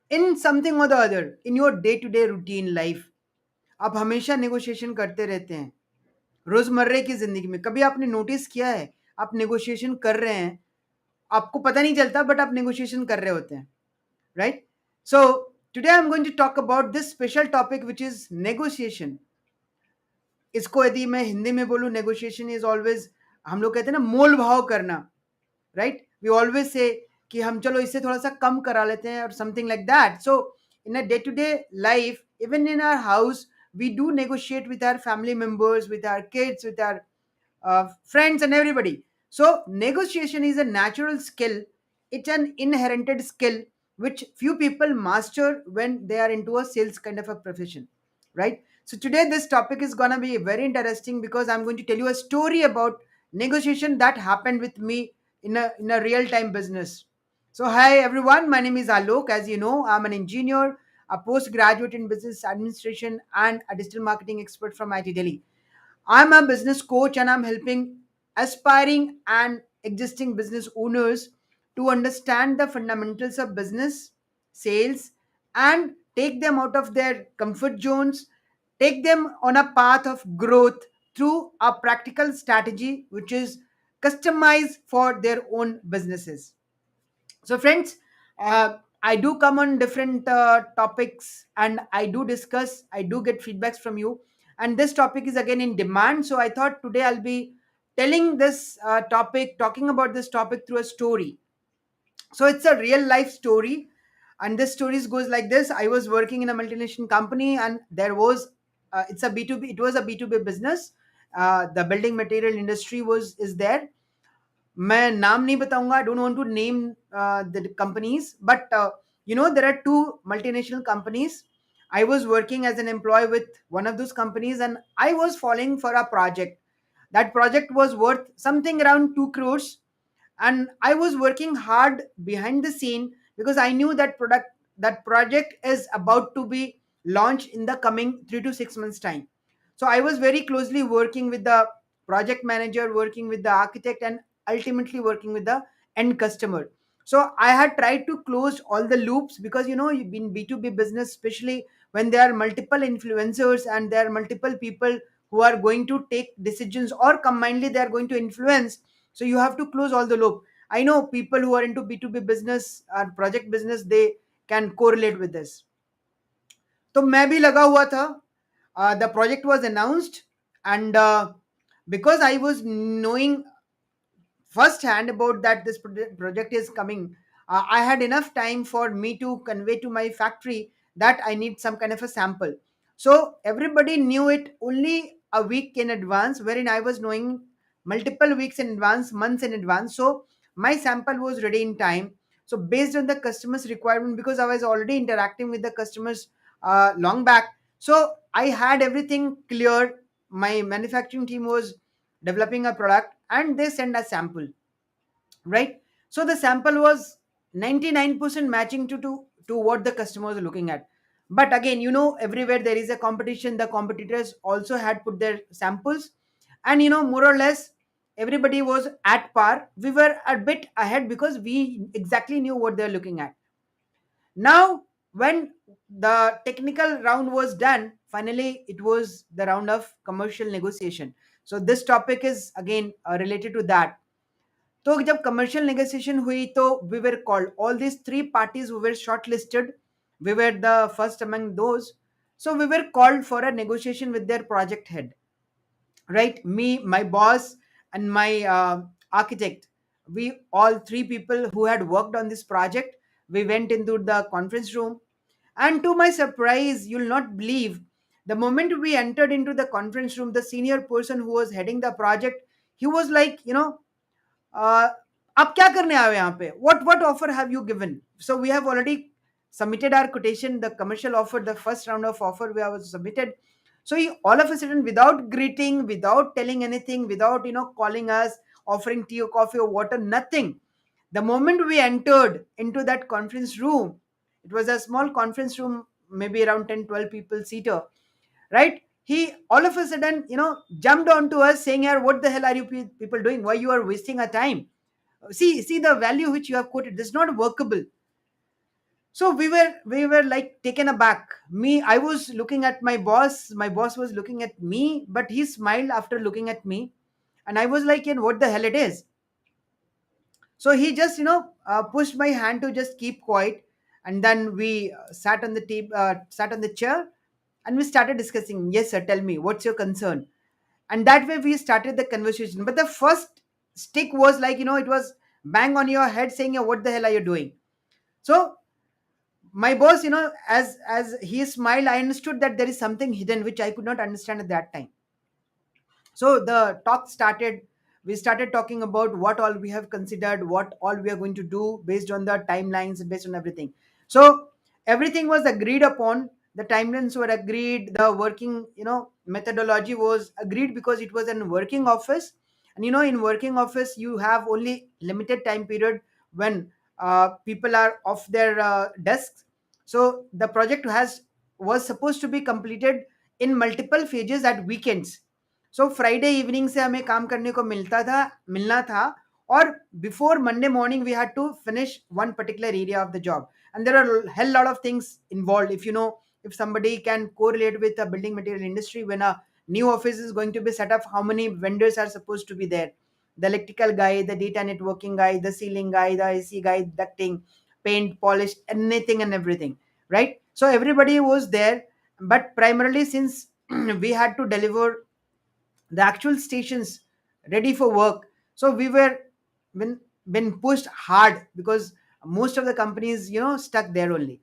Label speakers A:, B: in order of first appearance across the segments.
A: in something or the other in your day to day routine life, आप हमेशा negotiation करते रहते हैं रोजमर्रे की जिंदगी में। कभी आपने नोटिस किया है आप नेगोशिएशन कर रहे हैं, आपको पता नहीं चलता बट आप नेगोशिएशन कर रहे होते हैं, right? So today I am going to talk about this special topic which is negotiation. इसको यदि मैं हिंदी में बोलूं, नेगोशिएशन इज ऑलवेज, हम लोग कहते हैं ना मोल भाव करना, राइट? वी ऑलवेज से कि हम चलो इससे थोड़ा सा कम करा लेते हैं और something like that. So in a day to day life, even in our house, we do negotiate with our family members, with our kids, with our friends and everybody. So negotiation is a natural skill. It's an inherited skill which few people master when they are into a sales kind of a profession, right? So today this topic is going to be very interesting because I'm going to tell you a story about negotiation that happened with me in a real time business. So hi everyone, my name is Alok. As you know, I'm an engineer, a postgraduate in business administration, and a digital marketing expert from IT Delhi. I'm a business coach and I'm helping aspiring and existing business owners to understand the fundamentals of business, sales, and take them out of their comfort zones, take them on a path of growth through a practical strategy which is customized for their own businesses. So, friends, I do come on different topics and I do discuss, I do get feedbacks from you. And this topic is again in demand. So, I thought today I'll be telling this topic, talking about this topic through a story. So, it's a real life story. And this story goes like this. I was working in a multinational company and there was, it's a B2B, it was a B2B business. The building material industry is there. मैं नाम नहीं बताऊंगा, I don't want to name the companies, but there are two multinational companies. I was working as an employee with one of those companies and I was falling for a project. That project was worth something around 2 crores and I was working hard behind the scene because I knew that project is about to be launched in the coming 3 to 6 months time. So I was very closely working with the project manager, working with the architect, and ultimately working with the end customer. So I had tried to close all the loops because in B2B business, especially when there are multiple influencers and there are multiple people who are going to take decisions or combinedly they are going to influence, so you have to close all the loop. I know people who are into B2B business or project business, they can correlate with this. तो मैं भी लगा हुआ था. The project was announced and because I was knowing firsthand about that this project is coming, I had enough time for me to convey to my factory that I need some kind of a sample. So everybody knew it only a week in advance, wherein I was knowing multiple weeks in advance, months in advance. So my sample was ready in time. So based on the customer's requirement, because I was already interacting with the customers long back, so I had everything clear. My manufacturing team was developing a product and they send a sample, right? So the sample was 99% matching to what the customers are looking at. But again, everywhere there is a competition, the competitors also had put their samples, and more or less everybody was at par. We were a bit ahead because we exactly knew what they're looking at. Now when the technical round was done, finally it was the round of commercial negotiation. So this topic is again related to that. तो जब commercial negotiation हुई तो we were called all this three parties we were shortlisted, we were the first among those. So we were called for a negotiation with their project head, right? Me, my boss, and my architect. We all three people who had worked on this project. We went into the conference room, and to my surprise, you'll not believe, the moment we entered into the conference room, the senior person who was heading the project, he was like, uh, आप क्या करने आए हो यहाँ पे? What offer have you given? So we have already submitted our quotation, the commercial offer, the first round of offer we have submitted. So he, all of a sudden, without greeting, without telling anything, without calling us, offering tea or coffee or water, nothing. The moment we entered into that conference room, it was a small conference room, maybe around 10, 12 people seater, right? He all of a sudden, jumped onto us saying, "Here, what the hell are you people doing? Why you are wasting our time? See the value which you have quoted. This is not workable." So we were like taken aback. Me, I was looking at my boss. My boss was looking at me, but he smiled after looking at me, and I was like, "In what the hell it is?" So he just pushed my hand to just keep quiet, and then we sat on the chair, and we started discussing. Yes, sir. Tell me, what's your concern? And that way we started the conversation. But the first stick was like, it was bang on your head saying, "What the hell are you doing?" So my boss, as he smiled, I understood that there is something hidden which I could not understand at that time. So the talk started. We started talking about what all we have considered, what all we are going to do based on the timelines, based on everything. So everything was agreed upon. The timelines were agreed. The working, methodology was agreed because it was an working office. And in working office, you have only limited time period when people are off their desks. So the project has was supposed to be completed in multiple phases at weekends. So Friday evening से हमें काम करने को मिलना था, और before Monday morning we had to finish one particular area of the job. And there are hell lot of things involved. If somebody can correlate with the building material industry, when a new office is going to be set up, how many vendors are supposed to be there? The electrical guy, the data networking guy, the ceiling guy, the AC guy, ducting, paint, polish, anything and everything, right? So everybody was there, but primarily since we had to deliver the actual stations ready for work. So we were been been pushed hard because most of the companies stuck there only.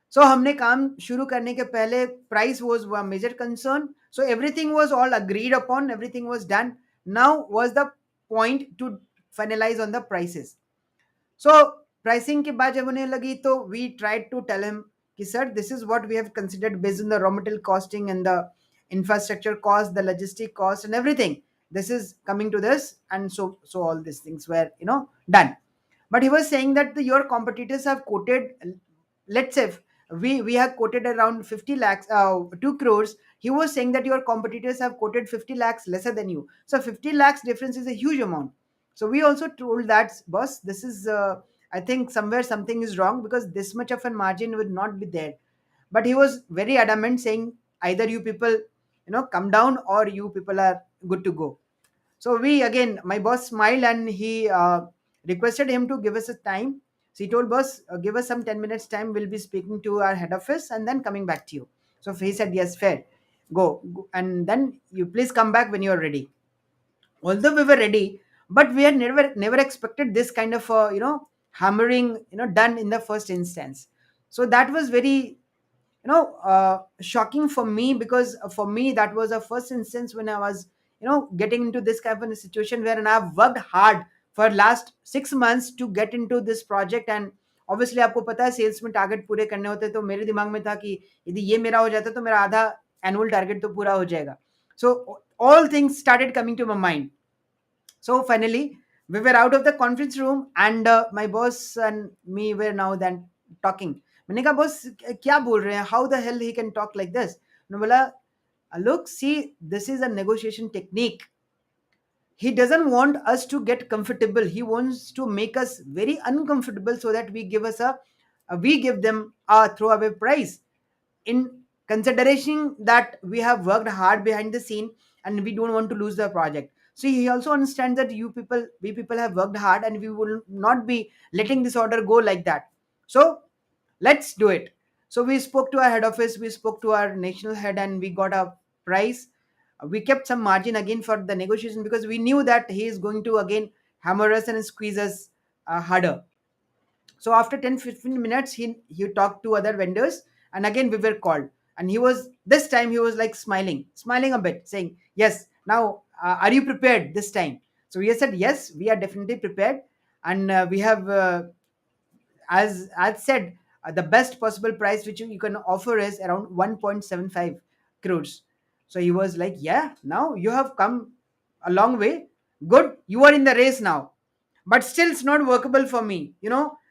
A: So हमने काम शुरू करने के पहले price was a major concern. So everything was all agreed upon, everything was done. Now was the point to finalize on the prices. So pricing की बात जब होने लगी, तो we tried to tell him कि sir, this is what we have considered based on the raw material costing and the infrastructure cost, the logistic cost and everything. This is coming to this, and so all these things were done. But he was saying that your competitors have quoted, let's say if we have quoted around 50 lakhs, 2 crores. He was saying that your competitors have quoted 50 lakhs lesser than you. So 50 lakhs difference is a huge amount. So we also told that, boss, this is I think somewhere something is wrong, because this much of a margin would not be there. But he was very adamant, saying either you people come down, or you people are good to go. So we again, my boss smiled, and he requested him to give us a time. So he told boss, give us some 10 minutes time. We'll be speaking to our head office and then coming back to you. So he said, yes, fair. Go. And then you please come back when you're ready. Although we were ready, but we had never expected this kind of hammering done in the first instance. So that was very shocking for me, because for me that was a first instance when I was getting into this kind of a situation, where I've worked hard for last 6 months to get into this project. And obviously आपको पता है sales में target पूरे करने होते हैं, तो मेरे दिमाग में था कि यदि ये मेरा हो जाता तो मेरा आधा एनुअल टारगेट तो पूरा हो जाएगा. So all things started coming to my mind. So finally, we were out of the conference room, and my boss and me were now then talking. मैंने कहा बॉस क्या बोल रहे हैं, how the hell he can talk like this? उन्होंने बोला, look, see, this is a negotiation technique. He doesn't want us to get comfortable. He wants to make us very uncomfortable, so that we give them a throwaway price, in consideration that we have worked hard behind the scene, and we don't want to lose the project. So he also understands that we people have worked hard, and we will not be letting this order go like that. So let's do it. So we spoke to our head office, we spoke to our national head, and we got a price. We kept some margin again for the negotiation, because we knew that he is going to again hammer us and squeeze us harder. So after 10-15 minutes, he talked to other vendors, and again we were called. And this time he was like smiling a bit, saying, yes, now are you prepared this time? So we said, yes, we are definitely prepared. And we have as said, the best possible price which you can offer is around 1.75 crores. So he was like, yeah, now you have come a long way. Good, you are in the race now. But still it's not workable for me.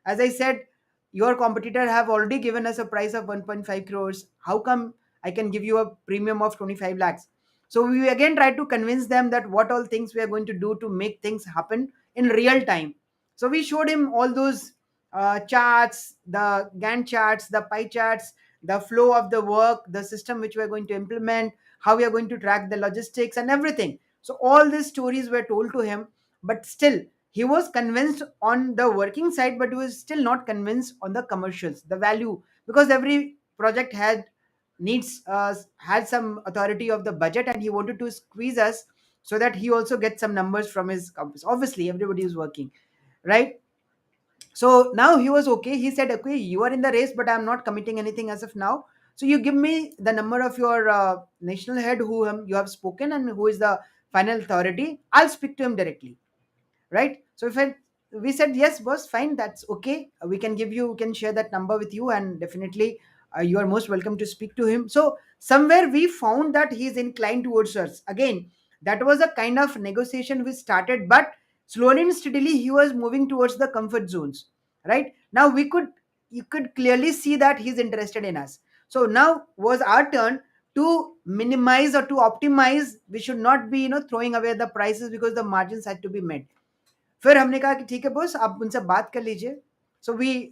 A: As I said, your competitor have already given us a price of 1.5 crores. How come I can give you a premium of 25 lakhs? So we again try to convince them that what all things we are going to do to make things happen in real time. So we showed him all those charts, the Gantt charts, the pie charts, the flow of the work, the system which we are going to implement, how we are going to track the logistics and everything. So all these stories were told to him, but still he was convinced on the working side, but he was still not convinced on the commercials, the value, because every project had some authority of the budget, and he wanted to squeeze us so that he also gets some numbers from his companies. Obviously everybody is working, right? So now he was okay. He said, okay, you are in the race, but I'm not committing anything as of now. So you give me the number of your national head who you have spoken and who is the final authority. I'll speak to him directly, right? So if I we said, yes boss, fine, that's okay, we can give you, we can share that number with you, and definitely you are most welcome to speak to him. So somewhere we found that he is inclined towards us again. That was a kind of negotiation we started, but slowly and steadily he was moving towards the comfort zones, right? Now we could you could clearly see that he's interested in us. So now was our turn to minimize or to optimize. We should not be throwing away the prices, because the margins had to be met. फिर हमने कहा कि ठीक है boss, आप उनसे बात कर लीजिए. So we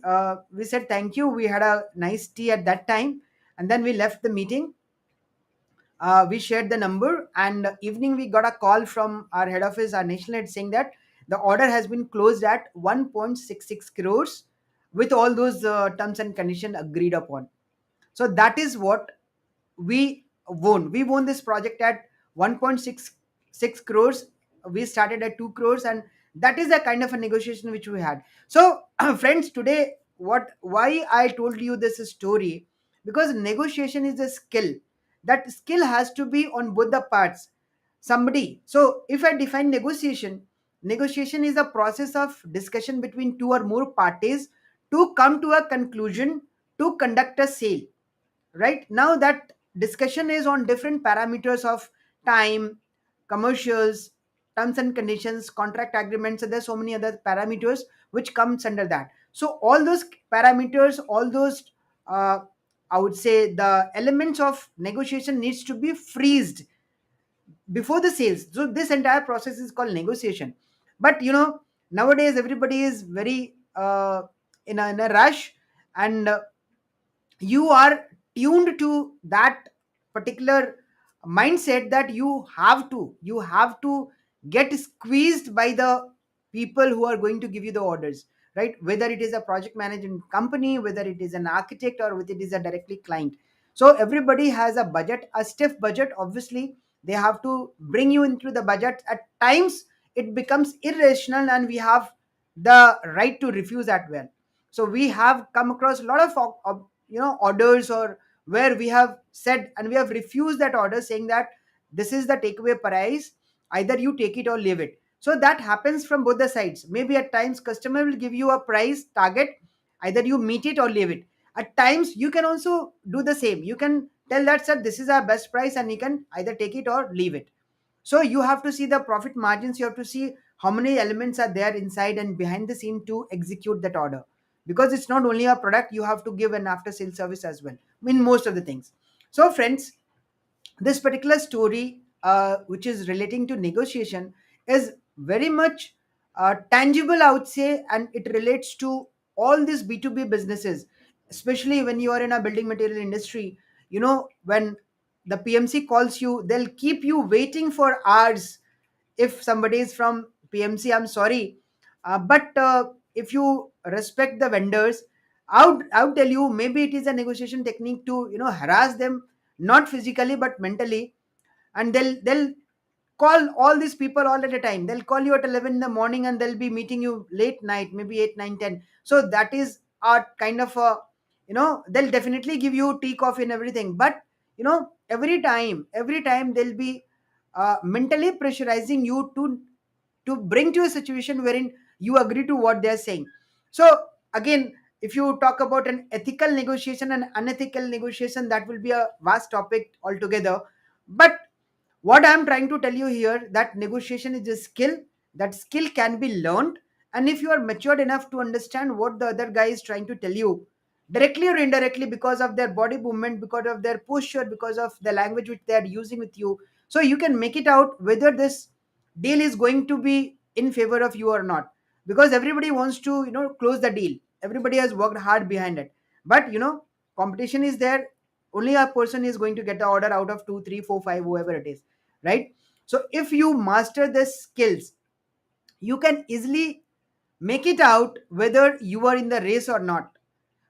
A: said thank you. We had a nice tea at that time, and then we left the meeting. We shared the number, and evening we got a call from our head office, our national head, saying that the order has been closed at 1.66 crores with all those terms and conditions agreed upon. So that is what we won. We won this project at 1.66 crores. We started at 2 crores, and that is the kind of a negotiation which we had. So friends, today, what why I told you this story, because negotiation is a skill. That skill has to be on both the parts. Somebody, so if I define negotiation, negotiation is a process of discussion between two or more parties to come to a conclusion to conduct a sale. Right now that discussion is on different parameters of time, commercials, terms and conditions, contract agreements, and there's so many other parameters which comes under that. So all those parameters, all those uh, I would say the elements of negotiation needs to be freezed before the sales. So this entire process is called negotiation. But nowadays everybody is very in a rush, and you are tuned to that particular mindset that you have to get squeezed by the people who are going to give you the orders, right? Whether it is a project management company, whether it is an architect, or whether it is a directly client. So everybody has a budget, a stiff budget. Obviously they have to bring you into the budget. At times it becomes irrational, and we have the right to refuse at well. So we have come across a lot of orders, or where we have said and we have refused that order, saying that this is the takeaway price, either you take it or leave it. So that happens from both the sides. Maybe at times customer will give you a price target, either you meet it or leave it. At times you can also do the same. You can tell that, sir, this is our best price, and you can either take it or leave it. So you have to see the profit margins, you have to see how many elements are there inside and behind the scene to execute that order, because it's not only a product, you have to give an after sales service as well in most of the things. So friends, this particular story, which is relating to negotiation, is very much tangible, I would say, and it relates to all these B2B businesses, especially when you are in a building material industry. When the PMC calls you, they'll keep you waiting for hours. If somebody is from PMC, I'm sorry, but if you respect the vendors, I would tell you, maybe it is a negotiation technique to harass them, not physically but mentally. And they'll call all these people all at a time. They'll call you at 11 in the morning, and they'll be meeting you late night, maybe 8, 9, 10. So that is a kind of a, they'll definitely give you tea, coffee and everything. But every time they'll be mentally pressurizing you to bring to a situation wherein you agree to what they're saying. So again, if you talk about an ethical negotiation and unethical negotiation, that will be a vast topic altogether. But what I'm trying to tell you here, that negotiation is a skill. That skill can be learned, and if you are matured enough to understand what the other guy is trying to tell you, directly or indirectly, because of their body movement, because of their posture, because of the language which they are using with you, so you can make it out whether this deal is going to be in favor of you or not. Because everybody wants to close the deal. everybody has worked hard behind it. But competition is there. Only a person is going to get the order out of 2 3 4 5, whoever it is, right? So if you master the skills, you can easily make it out whether you are in the race or not.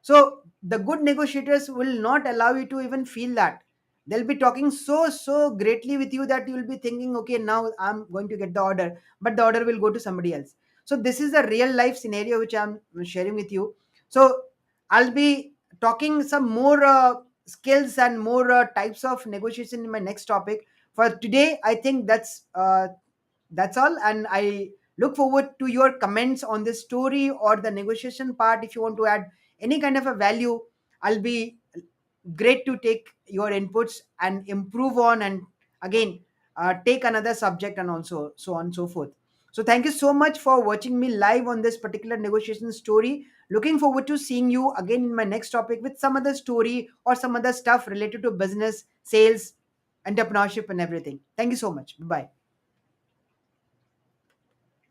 A: So the good negotiators will not allow you to even feel that. They'll be talking so greatly with you that you'll be thinking, okay, now I'm going to get the order, but the order will go to somebody else. So this is a real life scenario which I'm sharing with you. So I'll be talking some more skills and more types of negotiation in my next topic. For today, I think that's all, and I look forward to your comments on this story or the negotiation part. If you want to add any kind of a value, I'll be great to take your inputs and improve on, and again take another subject, and also so on and so forth. So thank you so much for watching me live on this particular negotiation story. Looking forward to seeing you again in my next topic with some other story or some other stuff related to business, sales, entrepreneurship, and everything. Thank you so much. Bye.